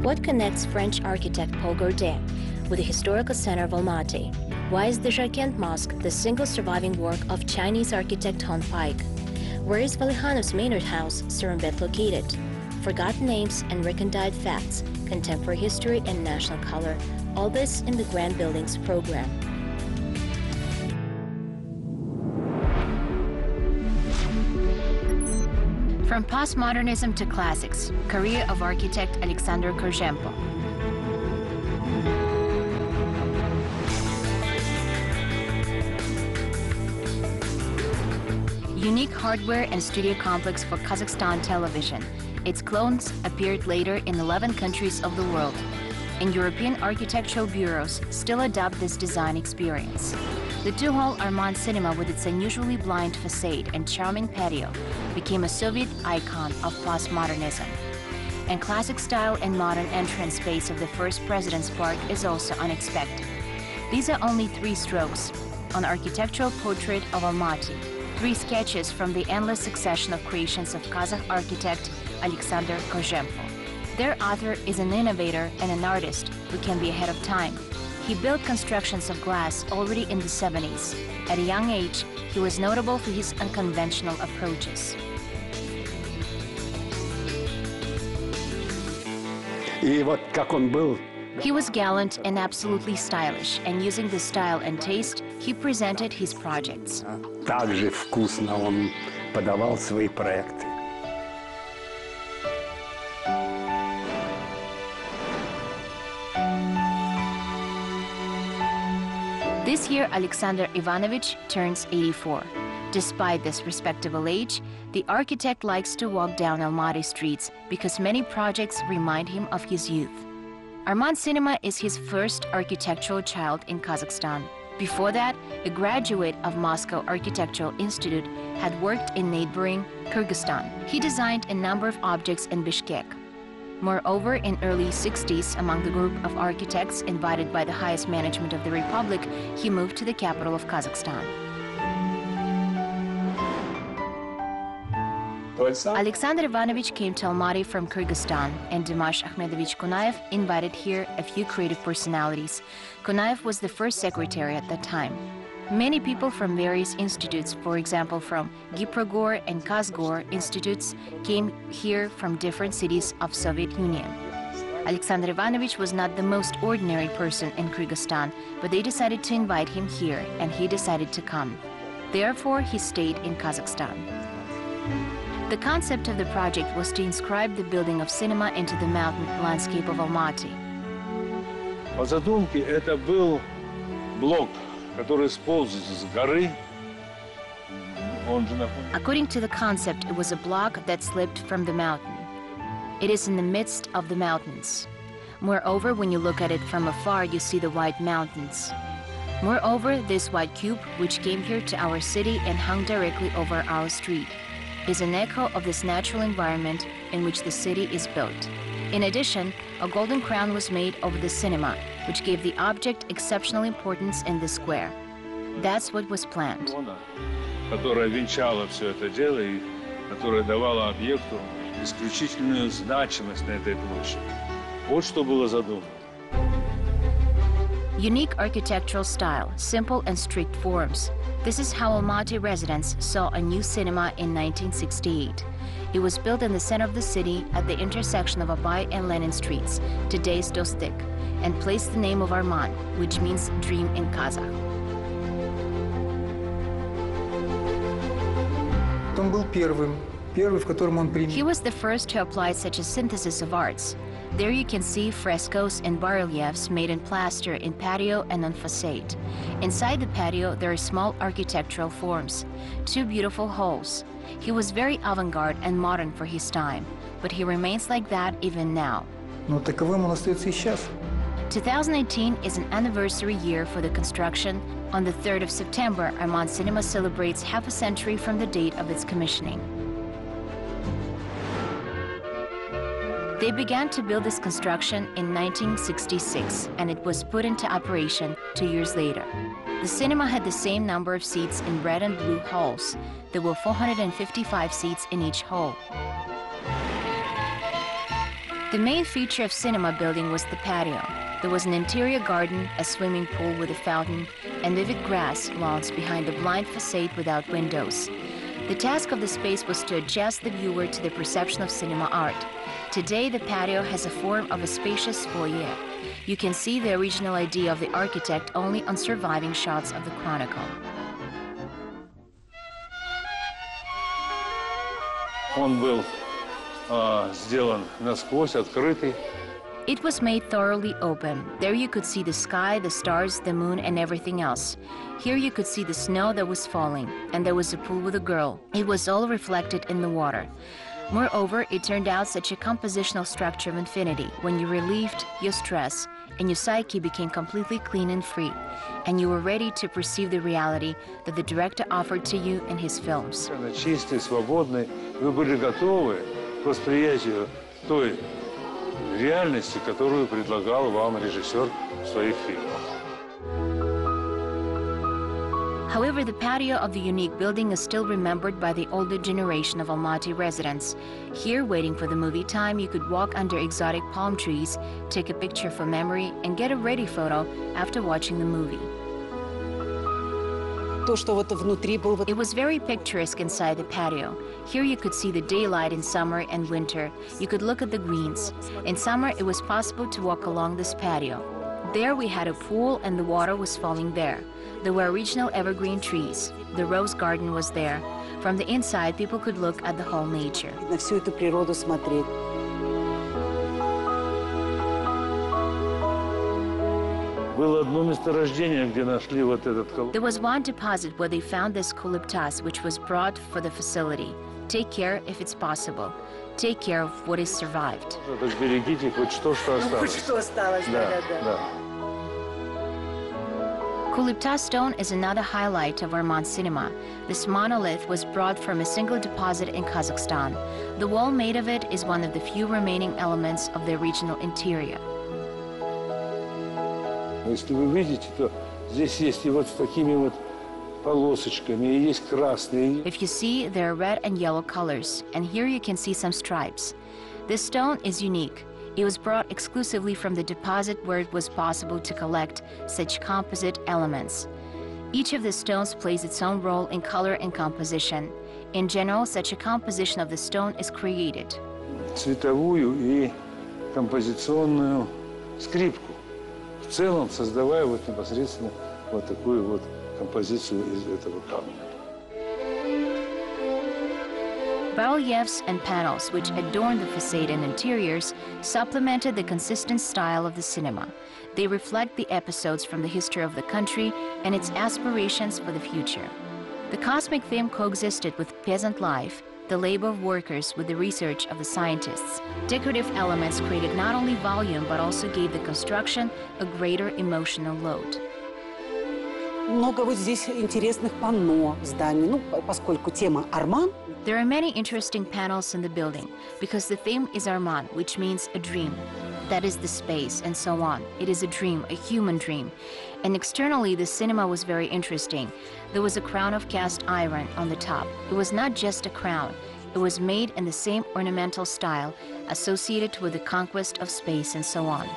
What connects French architect Paul Gourdin with the historical center of Almaty? Why is the Jarkent Mosque the single surviving work of Chinese architect Han Paik? Where is Valihanov's manor house, Serumbet, located? Forgotten names and recondite facts, contemporary history and national color, all this in the Grand Buildings program. From postmodernism to classics, career of architect Alexander Korzhempo. Unique hardware and studio complex for Kazakhstan television. Its clones appeared later in 11 countries of the world. And European architectural bureaus still adopt this design experience. The two-hall Armand cinema with its unusually blind facade and charming patio became a Soviet icon of postmodernism. And classic style and modern entrance space of the first President's Park is also unexpected. These are only 3 strokes on architectural portrait of Almaty, 3 sketches from the endless succession of creations of Kazakh architect Alexander Korzhempo. Their author is an innovator and an artist who can be ahead of time. He built constructions of glass already in the 70s. At a young age, he was notable for his unconventional approaches. He was gallant and absolutely stylish, and using this style and taste, he presented his projects. Также вкусно он подавал свои проекты. This year, Alexander Ivanovich turns 84. Despite this respectable age, the architect likes to walk down Almaty streets because many projects remind him of his youth. Armand Cinema is his first architectural child in Kazakhstan. Before that, a graduate of Moscow Architectural Institute had worked in neighboring Kyrgyzstan. He designed a number of objects in Bishkek. Moreover, in early 60s, among the group of architects invited by the highest management of the Republic, he moved to the capital of Kazakhstan. Alexander Ivanovich came to Almaty from Kyrgyzstan, and Dimash Ahmedovich Kunaev invited here a few creative personalities. Kunaev was the first secretary at that time. Many people from various institutes, for example from Giprogor and Kazgor institutes, came here from different cities of Soviet Union. Alexander Ivanovich was not the most ordinary person in Kyrgyzstan, but they decided to invite him here, and he decided to come. Therefore, he stayed in Kazakhstan. The concept of the project was to inscribe the building of cinema into the mountain landscape of Almaty. По задумке это был блок, который сполз с горы. According to the concept, it was a block that slipped from the mountain. It is in the midst of the mountains. Moreover, when you look at it from afar, you see the white mountains. Moreover, this white cube, which came here to our city and hung directly over our street, is an echo of this natural environment in which the city is built. In addition, a golden crown was made over the cinema, which gave the object exceptional importance in the square. That's what was planned. Которая венчала все это дело и которая давала объекту исключительную значимость на этой площади. Вот что было задумано. Unique architectural style, simple and strict forms. This is how Almaty residents saw a new cinema in 1968. It was built in the center of the city at the intersection of Abay and Lenin streets, today's Dostik, and placed the name of Armand, which means dream in Kazakh. He was the first to apply such a synthesis of arts. There you can see frescoes and bas-reliefs made in plaster in patio and on facade. Inside the patio, there are small architectural forms, 2 beautiful halls. He was very avant-garde and modern for his time, but he remains like that even now. 2018 is an anniversary year for the construction. On the 3rd of September, Armand Cinema celebrates half a century from the date of its commissioning. They began to build this construction in 1966, and it was put into operation 2 years later. The cinema had the same number of seats in red and blue halls. There were 455 seats in each hall. The main feature of cinema building was the patio. There was an interior garden, a swimming pool with a fountain, and vivid grass lawns behind the blind facade without windows. The task of the space was to adjust the viewer to the perception of cinema art. Today, the patio has a form of a spacious foyer. You can see the original idea of the architect only on surviving shots of the chronicle. Он был сделан насквозь, открытый. It was made thoroughly open. There you could see the sky, the stars, the moon, and everything else. Here you could see the snow that was falling, and there was a pool with a girl. It was all reflected in the water. Moreover, it turned out such a compositional structure of infinity. When you relieved your stress, and your psyche became completely clean and free, and you were ready to perceive the reality that the director offered to you in his films. Чистый, свободный. Вы были готовы к восприятию той реальности, которую предлагал вам режиссер в своих фильмах. However, the patio of the unique building is still remembered by the older generation of Almaty residents. Here, waiting for the movie time, you could walk under exotic palm trees, take a picture for memory, and get a ready photo after watching the movie. It was very picturesque inside the patio. Here you could see the daylight in summer and winter. You could look at the greens. In summer, it was possible to walk along this patio. There we had a pool and the water was falling there. There were original evergreen trees. The rose garden was there. From the inside, people could look at the whole nature. Было одно месторождение, где нашли вот этот колодец. There was one deposit where they found this kuliptas, which was brought for the facility. Take care if it's possible. Take care of what is survived. Так берегите хоть что осталось. Хоть что осталось, да. Kuliptas stone is another highlight of Arman cinema. This monolith was brought from a single deposit in Kazakhstan. The wall made of it is one of the few remaining elements of the original interior. Если вы видите, то здесь есть и вот с такими вот полосочками, и есть красные. If you see, there are red and yellow colors, and here you can see some stripes. This stone is unique. It was brought exclusively from the deposit where it was possible to collect such composite elements. Each of the stones plays its own role in color and composition. In general, such a composition of the stone is created. Цветовую и композиционную скрипку. В целом создавая вот непосредственно вот такую вот композицию из этого камня. Bas-reliefs and panels, which adorn the facade and interiors, supplemented the consistent style of the cinema. They reflect the episodes from the history of the country and its aspirations for the future. The cosmic theme coexisted with peasant life, the labor of workers with the research of the scientists. Decorative elements created not only volume, but also gave the construction a greater emotional load. Много вот здесь интересных панно в здании, поскольку тема Арман. There are many interesting panels in the building, because the theme is Arman, which means a dream. That is the space, and so on. It is a dream, a human dream. And externally, the cinema was very interesting. There was a crown of cast iron on the top. It was not just a crown. It was made in the same ornamental style, associated with the conquest of space and so on.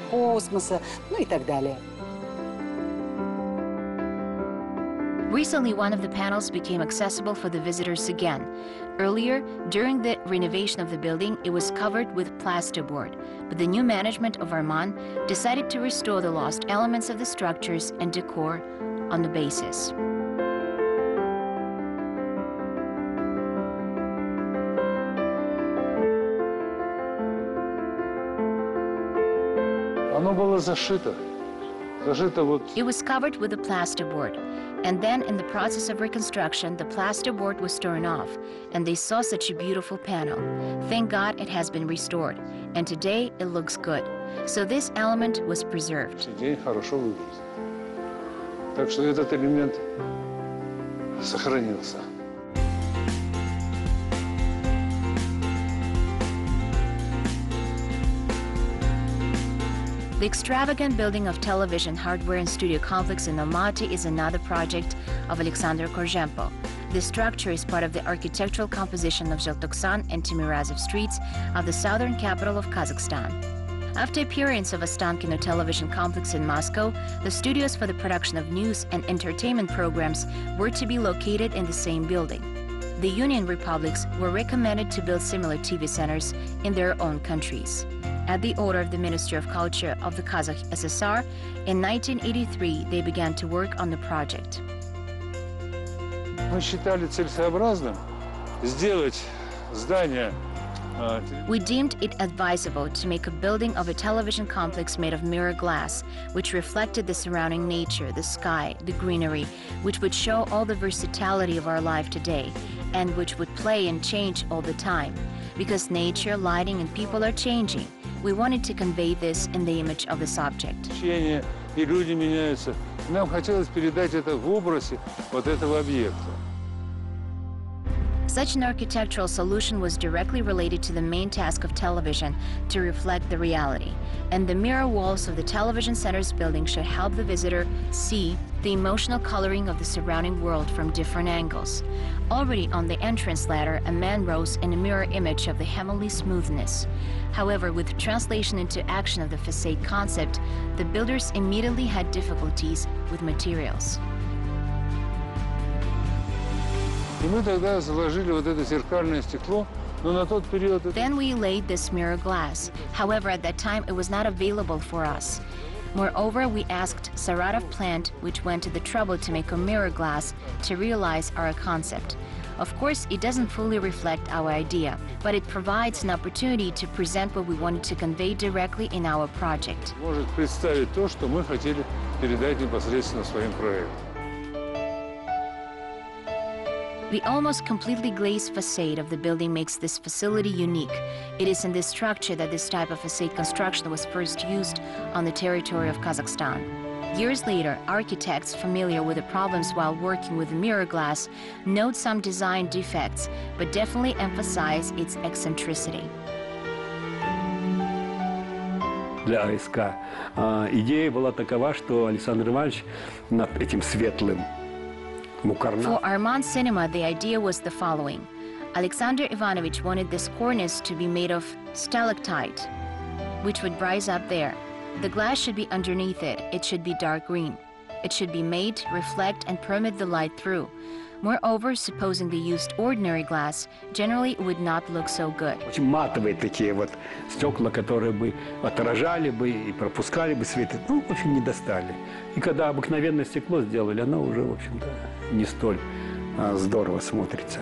Космоса, и так далее. Recently, one of the panels became accessible for the visitors again. Earlier, during the renovation of the building, it was covered with plasterboard, but the new management of Arman decided to restore the lost elements of the structures and decor on the basis. Оно было зашито. It was covered with a plasterboard. And then, in the process of reconstruction, the plasterboard was torn off, and they saw such a beautiful panel. Thank God it has been restored, and today it looks good. So this element was preserved. День хорошо выглядит. Так что этот элемент сохранился. The extravagant building of television, hardware and studio complex in Almaty is another project of Alexander Korzhempo. This structure is part of the architectural composition of Zheltoksan and Timirazov streets of the southern capital of Kazakhstan. After appearance of Ostankino television complex in Moscow, the studios for the production of news and entertainment programs were to be located in the same building. The Union republics were recommended to build similar TV centers in their own countries. At the order of the Ministry of Culture of the Kazakh SSR, in 1983 they began to work on the project. Мы считали целесообразным сделать здание. We deemed it advisable to make a building of a television complex made of mirror glass, which reflected the surrounding nature, the sky, the greenery, which would show all the versatility of our life today, and which would play and change all the time. Because nature, lighting, and people are changing, we wanted to convey this in the image of this object. И люди меняются. Нам хотелось передать это в образе вот этого объекта. Such an architectural solution was directly related to the main task of television, to reflect the reality. And the mirror walls of the television center's building should help the visitor see the emotional coloring of the surrounding world from different angles. Already on the entrance ladder, a man rose in a mirror image of the heavenly smoothness. However, with translation into action of the facade concept, the builders immediately had difficulties with materials. И мы тогда заложили вот это зеркальное стекло, но на тот период... Then we laid this mirror glass. However, at that time, it was not available for us. Moreover, we asked Saratov plant, which went to the trouble to make a mirror glass, to realize our concept. Of course, it doesn't fully reflect our idea, but it provides an opportunity to present what we wanted to convey directly in our project. Может представить то, что мы хотели передать непосредственно своим проектом. The almost completely glazed facade of the building makes this facility unique. It is in this structure that this type of facade construction was first used on the territory of Kazakhstan. Years later, architects familiar with the problems while working with the mirror glass note some design defects, but definitely emphasize its eccentricity. Для АСК идея была такова, что Александр Иванович над этим светлым For Armand Cinema, the idea was the following. Alexander Ivanovich wanted this cornice to be made of stalactite, which would rise up there. The glass should be underneath it. It should be dark green. It should be made to reflect and permit the light through. Moreover, supposing they used ordinary glass, generally it would not look so good. Очень матовые такие вот стекла, которые бы отражали бы и пропускали бы свет, ну, в общем, не достали. И когда обыкновенное стекло сделали, оно уже, в общем-то, не столь здорово смотрится.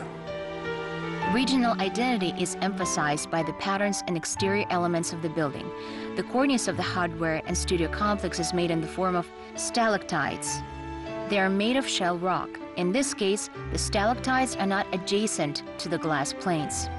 Regional identity is emphasized by the patterns and exterior elements of the building. The cornice of the hardware and studio complex is made in the form of stalactites. They are made of shell rock. In this case, the stalactites are not adjacent to the glass planes.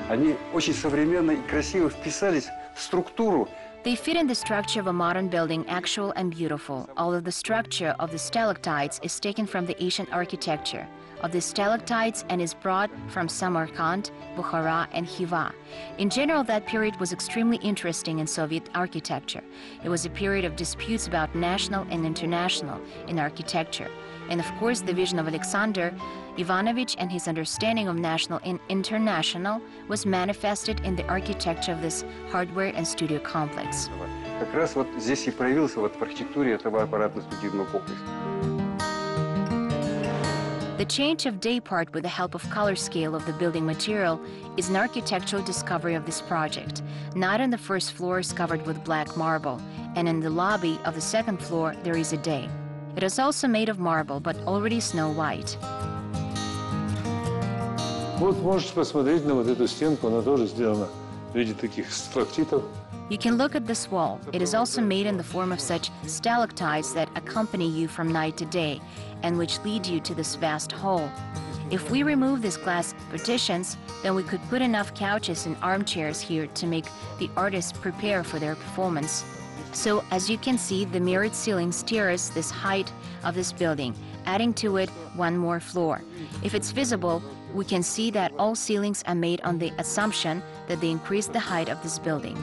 Они очень современно и красиво вписались в структуру. They fit in the structure of a modern building, actual and beautiful, although the structure of the stalactites is taken from the ancient architecture of the stalactites and is brought from Samarkand, Bukhara, and Khiva. In general, that period was extremely interesting in Soviet architecture. It was a period of disputes about national and international in architecture. And of course, the vision of Alexander Ivanovich and his understanding of national and international was manifested in the architecture of this hardware and studio complex. Как раз вот здесь и проявился вот в архитектуре этого аппаратно-студийного комплекса. The change of day part with the help of color scale of the building material is an architectural discovery of this project. Not on the first floor is covered with black marble, and in the lobby of the second floor there is a day. It is also made of marble, but already snow white. Вот можете посмотреть на вот эту стенку, она тоже сделана в виде таких сталактитов. You can look at this wall. It is also made in the form of such stalactites that accompany you from night to day and which lead you to this vast hall. If we remove these glass partitions, then we could put enough couches and armchairs here to make the artists prepare for their performance. So, as you can see, the mirrored ceiling steers this height of this building, adding to it one more floor. If it's visible, we can see that all ceilings are made on the assumption that they increase the height of this building.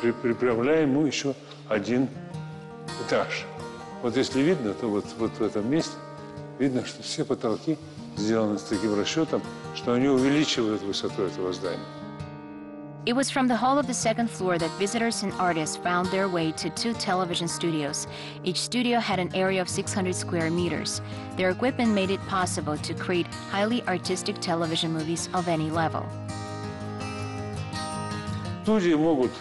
Прибавляем ему еще один этаж. Вот если видно, то вот в этом месте Видно, что все потолки сделаны с таким расчетом, что они увеличивают высоту этого здания. It was from the hall of the second floor that visitors and artists found their way to 2 television studios. Each studio had an area of 600 square meters. Their equipment made it possible to create highly artistic television movies of any level. Студии могут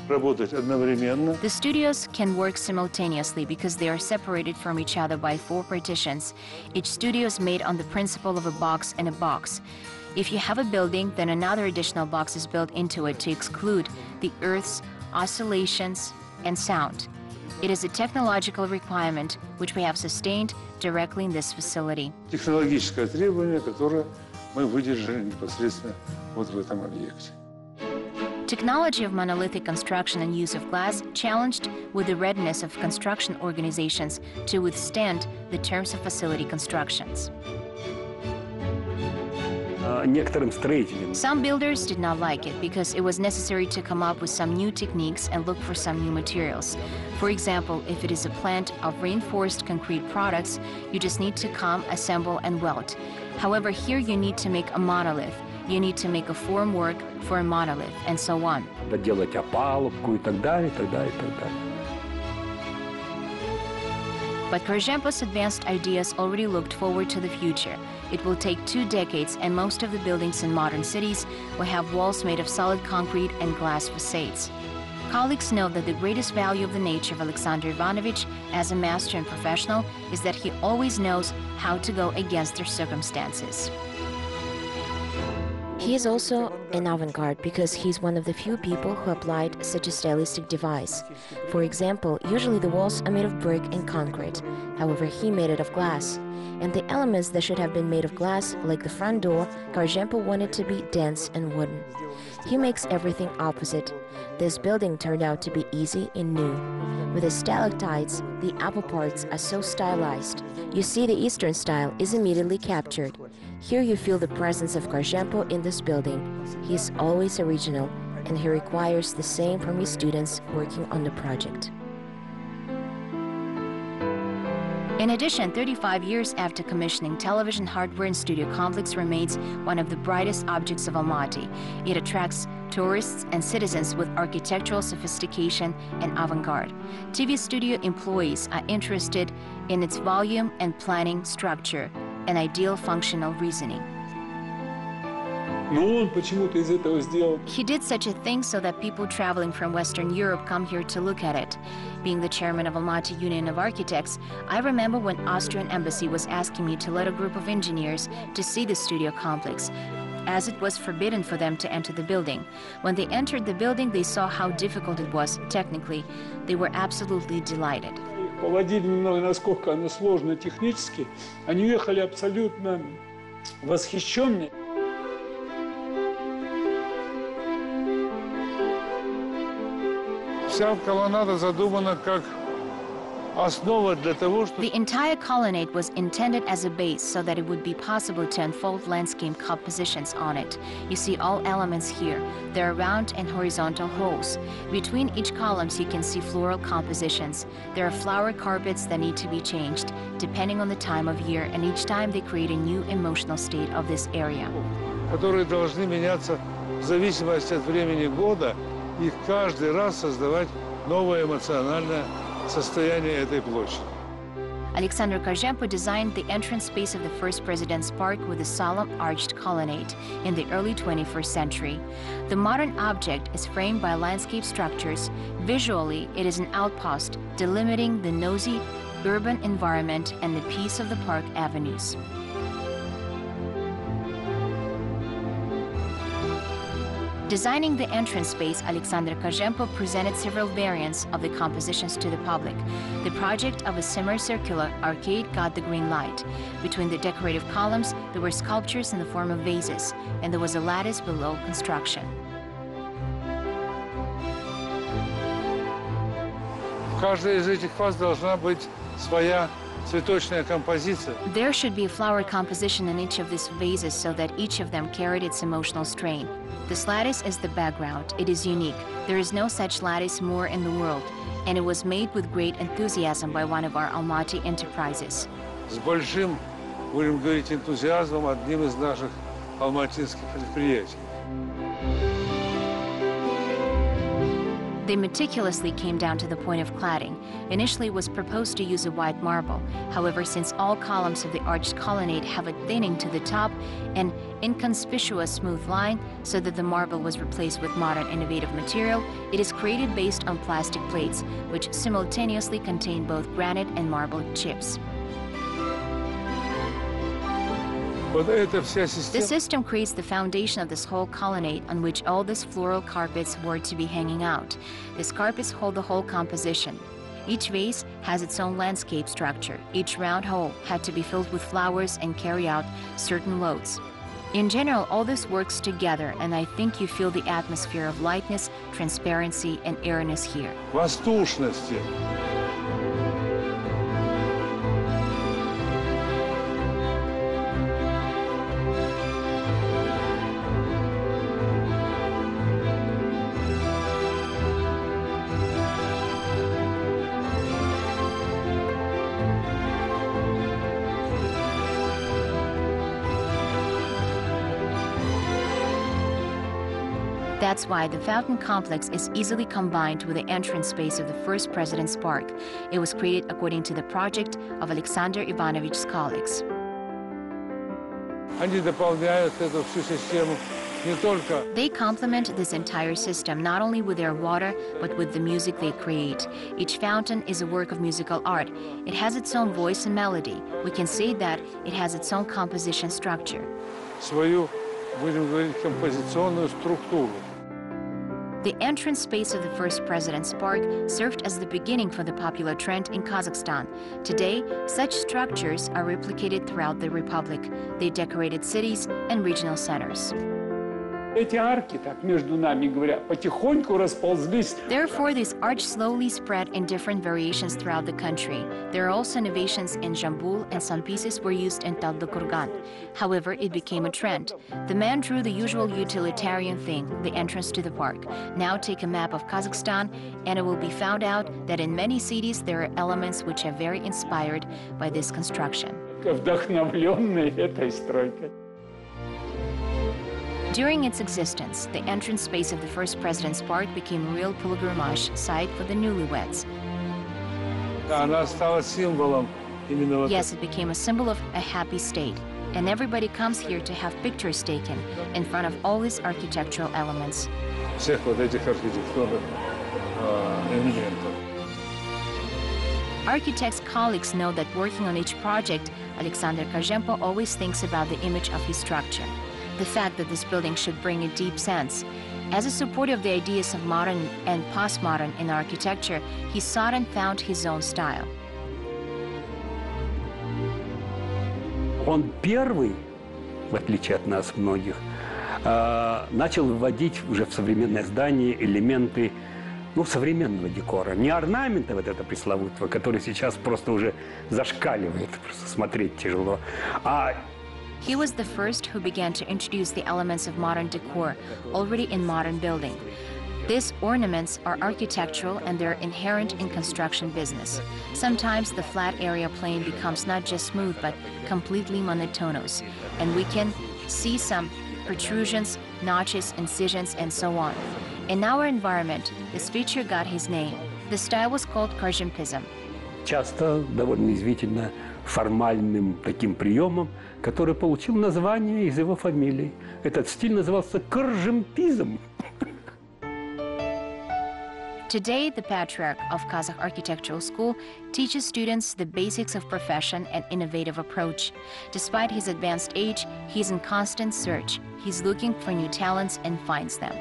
работать одновременно. The studios can work simultaneously because they are separated from each other by 4 partitions. Each studio is made on the principle of a box in a box. If you have a building, then another additional box is built into it to exclude the Earth's oscillations and sound. It is a technological requirement which we have sustained directly in this facility. Технологическое требование, которое мы выдержали непосредственно вот в этом объекте. Technology of monolithic construction and use of glass challenged with the readiness of construction organizations to withstand the terms of facility constructions. Некоторым строителям Some builders did not like it because it was necessary to come up with some new techniques and look for some new materials. For example, if it is a plant of reinforced concrete products, you just need to come, assemble, and weld. However, here you need to make a monolith. You need to make a formwork for a monolith, and so on. доделать опалубку и так далее, и так далее, и так далее. But Korzhempo's advanced ideas already looked forward to the future. It will take 2 decades, and most of the buildings in modern cities will have walls made of solid concrete and glass facades. Colleagues note that the greatest value of the nature of Alexander Ivanovich as a master and professional is that he always knows how to go against their circumstances. He is also an avant-garde because he's one of the few people who applied such a stylistic device. For example, usually the walls are made of brick and concrete. However, he made it of glass. And the elements that should have been made of glass, like the front door, Korzhempo wanted to be dense and wooden. He makes everything opposite. This building turned out to be easy and new. With the stalactites, the upper parts are so stylized. You see, the Eastern style is immediately captured. Here you feel the presence of Korzhempo in this building. He is always original, and he requires the same from his students working on the project. In addition, 35 years after commissioning, television hardware and studio complex remains one of the brightest objects of Almaty. It attracts tourists and citizens with architectural sophistication and avant-garde. TV studio employees are interested in its volume and planning structure and ideal functional reasoning. Но он почему-то из этого сделал. He did such a thing so that people traveling from Western Europe come here to look at it. Being the chairman of Almaty Union of Architects, I remember when Austrian embassy was asking me to let a group of engineers to see the studio complex, as it was forbidden for them to enter the building. When they entered the building, they saw how difficult it was technically. They were absolutely delighted. Поводили немного, насколько оно сложно технически. Они уехали абсолютно восхищенные. Вся колоннада задумана как основа для того, чтобы... The entire colonnade was intended as a base so that it would be possible to unfold landscape compositions on it. You see all elements here. There are round and horizontal holes. Between each columns you can see floral compositions. There are flower carpets that need to be changed, depending on the time of year, and each time they create a new emotional state of this area. которые должны меняться в зависимости от времени года и каждый раз создавать новое эмоциональное состояние этой площади. Alexander Korzhempo designed the entrance space of the First President's Park with a solemn arched colonnade in the early 21st century. The modern object is framed by landscape structures. Visually, it is an outpost delimiting the nosy urban environment and the peace of the park avenues. Designing the entrance space, Alexander Korzhempo presented several variants of the compositions to the public. The project of a semicircular arcade got the green light. Between the decorative columns, there were sculptures in the form of vases, and there was a lattice below construction. В каждой из этих фаз должна быть своя цветочная композиция. There should be a flower composition in each of these vases so that each of them carried its emotional strain. This lattice is the background. It is unique. There is no such lattice more in the world, and it was made with great enthusiasm by one of our Almaty enterprises. С большим будем говорить энтузиазмом, одним из наших алматинских предприятий. They meticulously came down to the point of cladding. Initially, it was proposed to use a white marble. However, since all columns of the arched colonnade have a thinning to the top, an inconspicuous smooth line, so that the marble was replaced with modern innovative material, it is created based on plastic plates, which simultaneously contain both granite and marble chips. This system creates the foundation of this whole colonnade on which all these floral carpets were to be hanging out. These carpets hold the whole composition. Each vase has its own landscape structure. Each round hole had to be filled with flowers and carry out certain loads. In general, all this works together, and I think you feel the atmosphere of lightness, transparency, and airiness here. Воздушности. That's why the fountain complex is easily combined with the entrance space of the first President's Park. It was created according to the project of Alexander Ivanovich's colleagues. Они дополняют эту всю систему не только. They complement this entire system not only with their water, but with the music they create. Each fountain is a work of musical art. It has its own voice and melody. We can say that it has its own composition structure. Свою, будем говорить, композиционную структуру. The entrance space of the first President's Park served as the beginning for the popular trend in Kazakhstan. Today, such structures are replicated throughout the Republic. They decorated cities and regional centers. Эти арки, так между нами говоря, потихоньку расползлись. Therefore, this arch slowly spread in different variations throughout the country. There are also innovations in Jambul, and some pieces were used in Taldykurgan. However, it became a trend. The man drew the usual utilitarian thing, the entrance to the park. Now take a map of Kazakhstan, and it will be found out that in many cities there are elements which are very inspired by this construction. Вдохновленные этой стройкой. During its existence, the entrance space of the first President's Park became a real pilgrimage site for the newlyweds. Она стала символом именно вот. Yes, it became a symbol of a happy state, and everybody comes here to have pictures taken in front of all these architectural elements. Всех вот этих архитектурных элементов. Architects' colleagues know that working on each project, Alexander Korzhempo always thinks about the image of his structure. The fact that this building should bring a deep sense. As a supporter of the ideas of modern and postmodern in architecture, he sought and found his own style. Он первый, в отличие от нас многих, начал вводить уже в современное здание элементы современного декора. Не орнамента вот это пресловутого, который сейчас просто уже зашкаливает, просто смотреть тяжело, а He was the first who began to introduce the elements of modern decor already in modern building. These ornaments are architectural and they're inherent in construction business. Sometimes the flat area plane becomes not just smooth but completely monotonous, and we can see some protrusions, notches, incisions, and so on. In our environment, this feature got his name. The style was called Korzhempism. Часто довольно извительно формальным таким приемом, который получил название из его фамилии. Этот стиль назывался Korzhempizm. Today, the patriarch of Kazakh Architectural School teaches students the basics of profession and innovative approach. Despite his advanced age, he's in constant search. He's looking for new talents and finds them.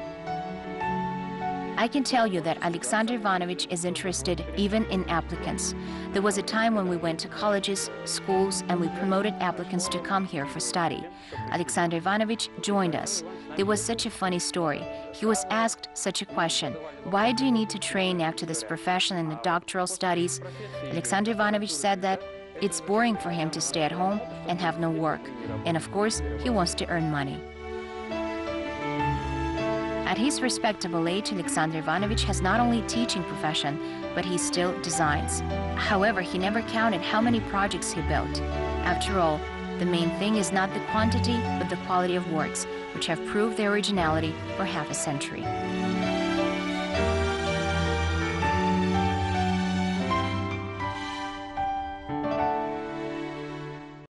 I can tell you that Alexander Ivanovich is interested even in applicants. There was a time when we went to colleges, schools, and we promoted applicants to come here for study. Alexander Ivanovich joined us. There was such a funny story. He was asked such a question: why do you need to train after this profession in the doctoral studies? Alexander Ivanovich said that it's boring for him to stay at home and have no work. And of course, he wants to earn money. At his respectable age, Alexander Ivanovich has not only a teaching profession, but he still designs. However, he never counted how many projects he built. After all, The main thing is not the quantity, but the quality of works, which have proved their originality for half a century.